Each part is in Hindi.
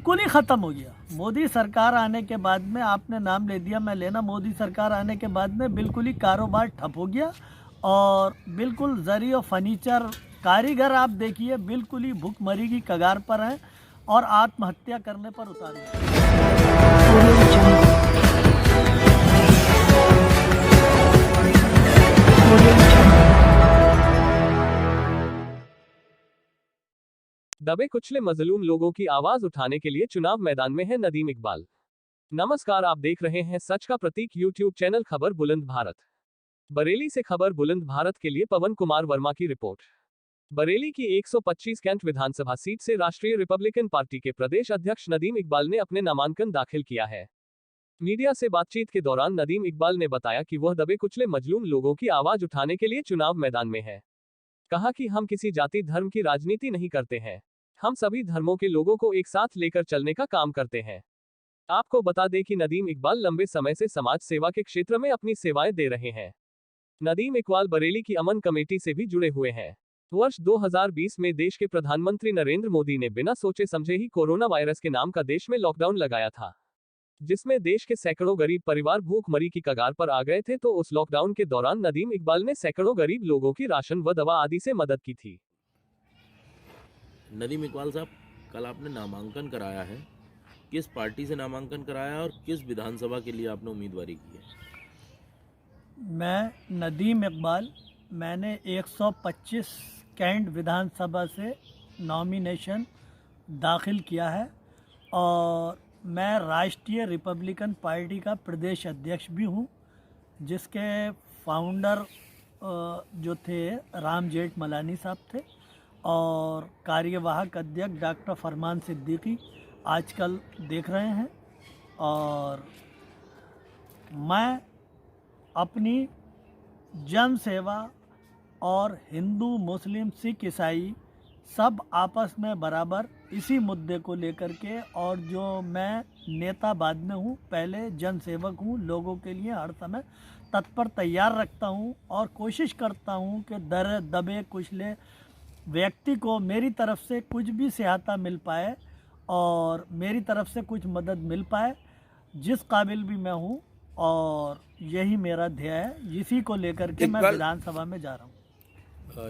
बिल्कुल ही ख़त्म हो गया। मोदी सरकार आने के बाद में, आपने नाम ले दिया, मैं लेना, मोदी सरकार आने के बाद में बिल्कुल ही कारोबार ठप हो गया और बिल्कुल जरी और फर्नीचर कारीगर आप देखिए बिल्कुल ही भूखमरी की कगार पर हैं और आत्महत्या करने पर उतारे हैं। दबे कुचले मजलूम लोगों की आवाज उठाने के लिए चुनाव मैदान में है नदीम इकबाल। नमस्कार, आप देख रहे हैं सच का प्रतीक यूट्यूब चैनल खबर बुलंद भारत। बरेली से खबर बुलंद भारत के लिए पवन कुमार वर्मा की रिपोर्ट। बरेली की 125 कैंट विधानसभा सीट से राष्ट्रीय रिपब्लिकन पार्टी के प्रदेश अध्यक्ष नदीम इकबाल ने अपने नामांकन दाखिल किया है। मीडिया से बातचीत के दौरान नदीम इकबाल ने बताया कि वह दबे कुचले मजलूम लोगों की आवाज उठाने के लिए चुनाव मैदान में है। कहा कि हम किसी जाति धर्म की राजनीति नहीं करते हैं, हम सभी धर्मों के लोगों को एक साथ लेकर चलने का काम करते हैं। आपको बता दें कि नदीम इकबाल लंबे समय से समाज सेवा के क्षेत्र में अपनी सेवाएं दे रहे हैं। नदीम इकबाल बरेली की अमन कमेटी से भी जुड़े हुए हैं। वर्ष 2020 में देश के प्रधानमंत्री नरेंद्र मोदी ने बिना सोचे समझे ही कोरोना वायरस के नाम का देश में लॉकडाउन लगाया था, जिसमें देश के सैकड़ों गरीब परिवार भूखमरी की कगार पर आ गए थे। तो उस लॉकडाउन के दौरान नदीम इकबाल ने सैकड़ों गरीब लोगों की राशन व दवा आदि से मदद की थी। नदीम इकबाल साहब, कल आपने नामांकन कराया है, किस पार्टी से नामांकन कराया और किस विधानसभा के लिए आपने उम्मीदवारी की है? मैं नदीम इकबाल, मैंने 125 कैंट विधानसभा से नॉमिनेशन दाखिल किया है और मैं राष्ट्रीय रिपब्लिकन पार्टी का प्रदेश अध्यक्ष भी हूँ, जिसके फाउंडर जो थे राम जेठमलानी साहब थे और कार्यवाहक अध्यक्ष डॉक्टर फरमान सिद्दीकी आजकल देख रहे हैं। और मैं अपनी जन सेवा और हिंदू मुस्लिम सिख ईसाई सब आपस में बराबर इसी मुद्दे को लेकर के, और जो मैं नेता बाद में हूँ, पहले जन सेवक हूँ, लोगों के लिए हर समय तत्पर तैयार रखता हूँ और कोशिश करता हूँ कि दबे कुचले व्यक्ति को मेरी तरफ से कुछ भी सहायता मिल पाए और मेरी तरफ से कुछ मदद मिल पाए, जिस काबिल भी मैं हूँ, और यही मेरा ध्येय है। इसी को लेकर के मैं विधानसभा में जा रहा हूँ।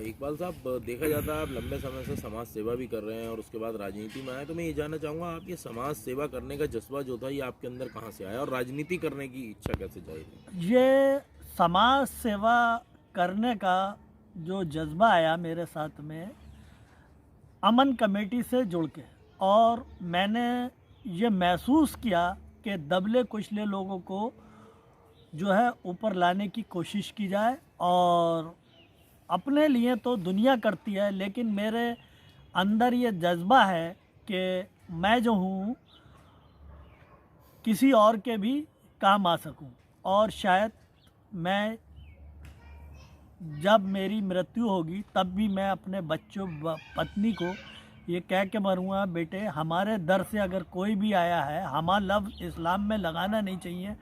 इकबाल साहब, देखा जाता है आप लंबे समय से समाज सेवा भी कर रहे हैं और उसके बाद राजनीति में आए, तो मैं ये जानना चाहूँगा आप ये समाज सेवा करने का जज्बा जो था ये आपके अंदर कहाँ से आया और राजनीति करने की इच्छा कैसे जागी? ये समाज सेवा करने का जो जज्बा आया मेरे साथ में अमन कमेटी से जुड़ के, और मैंने ये महसूस किया कि दबले कुचले लोगों को जो है ऊपर लाने की कोशिश की जाए। और अपने लिए तो दुनिया करती है, लेकिन मेरे अंदर ये जज्बा है कि मैं जो हूँ किसी और के भी काम आ सकूँ, और शायद मैं जब मेरी मृत्यु होगी तब भी मैं अपने बच्चों पत्नी को ये कह के मरूँगा, बेटे हमारे दर से अगर कोई भी आया है, हमारा लफ्ज़ इस्लाम में लगाना नहीं चाहिए।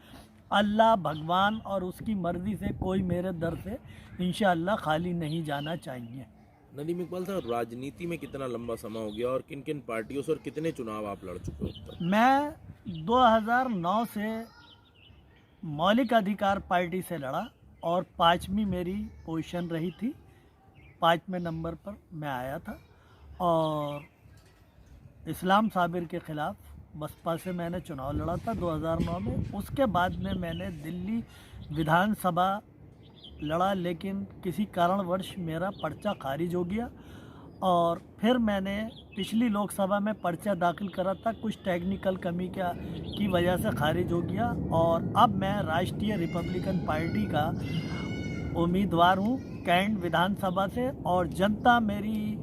अल्लाह भगवान और उसकी मर्ज़ी से कोई मेरे दर से इंशाअल्लाह खाली नहीं जाना चाहिए। नदीम इकबाल साहब, राजनीति में कितना लंबा समय हो गया और किन किन पार्टियों से और कितने चुनाव आप लड़ चुके हो अब तक? मैं 2009 से मौलिक अधिकार पार्टी से लड़ा और 5वीं मेरी पोजीशन रही थी, 5वें नंबर पर मैं आया था। और इस्लाम साबिर के ख़िलाफ़ बसपा से मैंने चुनाव लड़ा था 2009 में। उसके बाद में मैंने दिल्ली विधानसभा लड़ा, लेकिन किसी कारणवश मेरा पर्चा खारिज हो गया और फिर मैंने पिछली लोकसभा में पर्चा दाखिल करा था, कुछ टेक्निकल कमी की वजह से खारिज हो गया। और अब मैं राष्ट्रीय रिपब्लिकन पार्टी का उम्मीदवार हूँ कैंट विधानसभा से, और जनता मेरी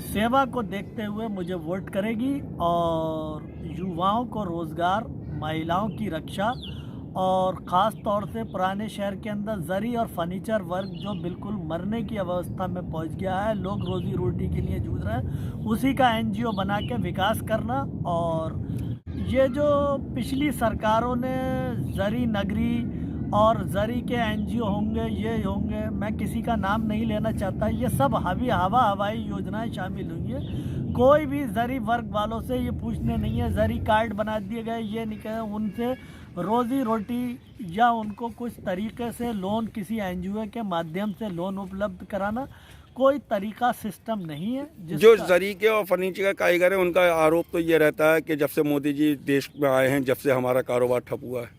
सेवा को देखते हुए मुझे वोट करेगी और युवाओं को रोज़गार, महिलाओं की रक्षा और ख़ास तौर से पुराने शहर के अंदर जरी और फर्नीचर वर्क जो बिल्कुल मरने की अवस्था में पहुंच गया है, लोग रोज़ी रोटी के लिए जूझ रहे हैं, उसी का एनजीओ बना के विकास करना। और ये जो पिछली सरकारों ने जरी नगरी और जरी के एनजीओ होंगे, ये होंगे, मैं किसी का नाम नहीं लेना चाहता, ये सब हवाई योजनाएं शामिल हुई हैं, कोई भी जरी वर्ग वालों से ये पूछने नहीं है, जरी कार्ड बना दिए गए, ये नहीं कहे उनसे रोजी रोटी या उनको कुछ तरीके से लोन किसी एनजीओ के माध्यम से लोन उपलब्ध कराना, कोई तरीका सिस्टम नहीं है। जो जरी के और फर्नीचर का कारीगर है उनका आरोप तो ये रहता है कि जब से मोदी जी देश में आए हैं, जब से हमारा कारोबार ठप हुआ है।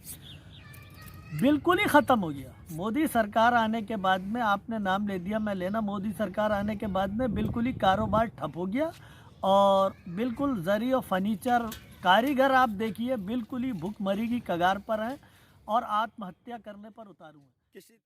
बिल्कुल ही ख़त्म हो गया। मोदी सरकार आने के बाद में, आपने नाम ले दिया, मैं लेना, मोदी सरकार आने के बाद में बिल्कुल ही कारोबार ठप हो गया और बिल्कुल जरी और फर्नीचर कारीगर आप देखिए बिल्कुल ही भूखमरी की कगार पर हैं और आत्महत्या करने पर उतारू हैं।